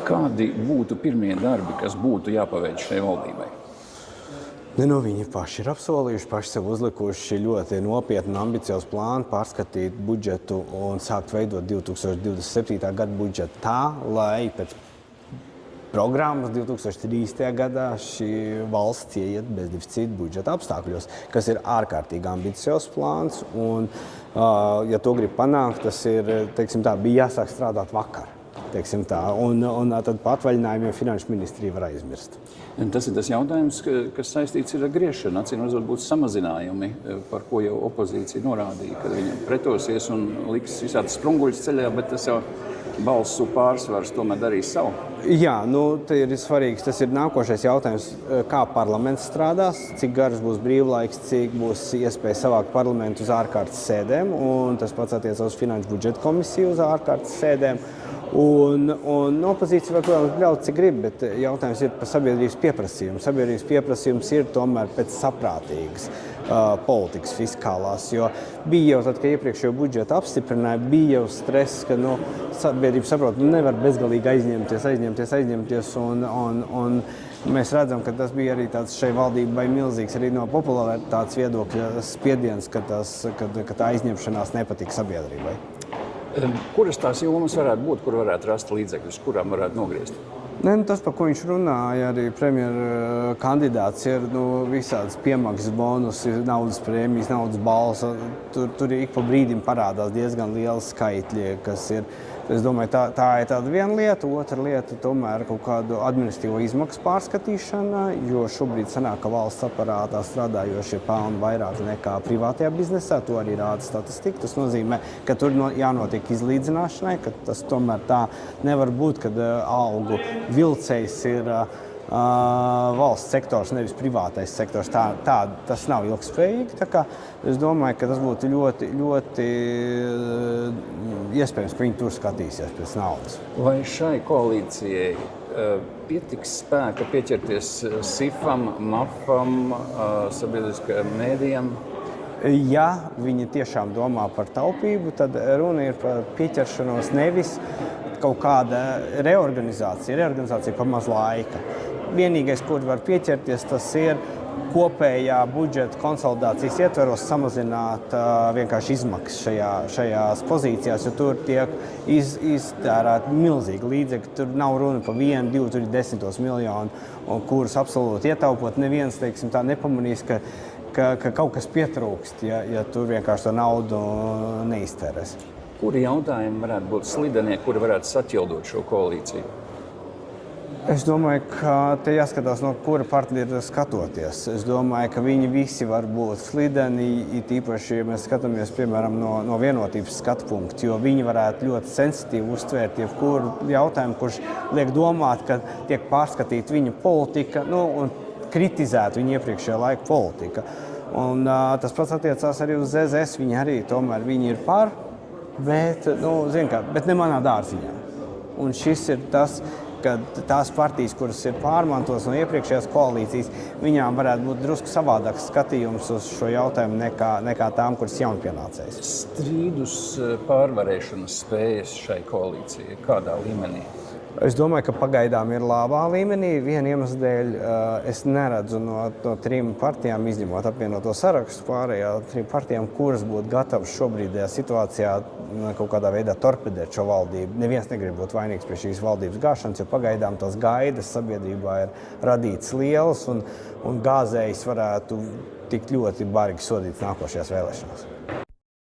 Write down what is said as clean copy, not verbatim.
Kādi būtu pirmie darbi, kas būtu jāpaveic šai valdībai? Viņi paši ir apsolījuši, paši sev uzlikuši ļoti nopietnu un ambiciozu plānu pārskatīt budžetu un sākt veidot 2027. gada budžetu tā, lai pēc programmas 2030. gadā šī valsts ieiet bez deficīta budžeta apstākļos, kas ir ārkārtīgi ambiciozs plāns. Un, ja to grib panākt, tas ir, bija jāsāk strādāt vakar. Un tad pa atvaļinājumiem finanšu ministrija var aizmirst. Tas ir tas jautājums, kas saistīts ar griešanu. Acīm redzot, būs samazinājumi, par ko jau opozīcija norādīja, ka viņi pretosies un liks visādas sprunguļus ceļā, bet tas jau balsu pārsvars tomēr darīs savu. Jā, te ir svarīgs. Tas ir nākošais jautājums, kā parlaments strādās, cik garš būs brīvlaiks, cik būs iespēja savākt parlamentu uz ārkārtas sēdēm, un tas pats attiecas uz finanšu budžeta komisiju uz ārkārtas sēdēm. Un opozīcija var, protams, bļaut, cik grib, bet jautājums ir par sabiedrības pieprasījumu. Sabiedrības pieprasījums ir tomēr pēc saprātīgas politikas fiskālās, jo bija jau tad, kad iepriekšējo budžetu apstiprināja, bija jau stress, ka sabiedrība saprot, nevar bezgalīgi aizņemties, un mēs redzam, ka tas bija arī tāds šai valdībai milzīgs arī no popularitātes viedokļa spiediens, ka tā aizņemšanās nepatika sabiedrībai. Kuras tās jomas varētu būt, kur varētu rast līdzekļus, kurām varētu nogriezt? Tas, par ko viņš runāja, arī premjera kandidāts, ir visādas piemaksas bonusi, naudas prēmijas, naudas balvas. Tur ik pa brīdim parādās diezgan lieli skaitļi, kas ir. Es domāju, tā ir tāda viena lieta. Otra lieta tomēr kaut kādu administratīvo izmaksu pārskatīšana, jo šobrīd sanāk, ka valsts aparātā strādājošie pelna vairāk nekā privātajā biznesā. To arī rāda statistika. Tas nozīmē, ka tur jānotiek izlīdzināšanai, ka tas tomēr tā nevar būt, kad algu vilcējs ir valsts sektors, nevis privātais sektors. Tas nav ilgspējīgi. Es domāju, ka tas būtu ļoti iespējams, ka viņi tur skatīsies pēc naudas. Vai šai koalīcijai pietiks spēka pieķerties SIF-am, MAF-am, sabiedriskajiem mēdījiem? Ja viņi tiešām domā par taupību, tad runa ir par pieķeršanos nevis kaut kāda reorganizācija par maz laika. Vienīgais, kur var pieķerties, tas ir kopējā budžeta konsolidācijas ietveros samazināt vienkārši izmaksas šajās pozīcijās, jo tur tiek iztērēti milzīgi līdzekļi. Tur nav runa par 1, 2, tur ir 10 miljonu, kurus absolūti ietaupot. Neviens, tā nepamanīs, ka kaut kas pietrūkst, ja tur vienkārši to naudu neiztērēs. Kuri jautājumi varētu būt slidenie, kuri varētu saķildot šo koalīciju? Es domāju, ka te jāskatās, no kura partnera skatoties. Es domāju, ka viņi visi var būt slideni, it īpaši, ja mēs skatāmies, piemēram, no vienotības skatu punkta, jo viņi varētu ļoti sensitīvi uztvērt jebkuru jautājumu, kurš liek domāt, ka tiek pārskatīta viņa politika, un kritizēt viņa iepriekšējā laika politika. Un tas pats attiecās arī uz ZZS. Viņi ir par, bet ne manā dārziņā. Un šis ir tas, ka tās partijas, kuras ir pārmantotas no iepriekšējās koalīcijas, viņām varētu būt drusku savādāks skatījums uz šo jautājumu nekā tām, kuras jaunpienācējas. Strīdus pārvarēšanas spējas šai koalīcijai kādā līmenī? Es domāju, ka pagaidām ir labā līmenī. Viena iemesla dēļ es neredzu no 3 partijām, izņemot apvienoto sarakstu, pārējām 3 partijām, kuras būtu gatavas šobrīdējā situācijā kaut kādā veidā torpedēt šo valdību. Neviens negrib būt vainīgs pie šīs valdības gāšanas, jo pagaidām tās gaidas sabiedrībā ir radītas lielas un gāzējs varētu tik ļoti bargi sodīts nākošajās vēlēšanās.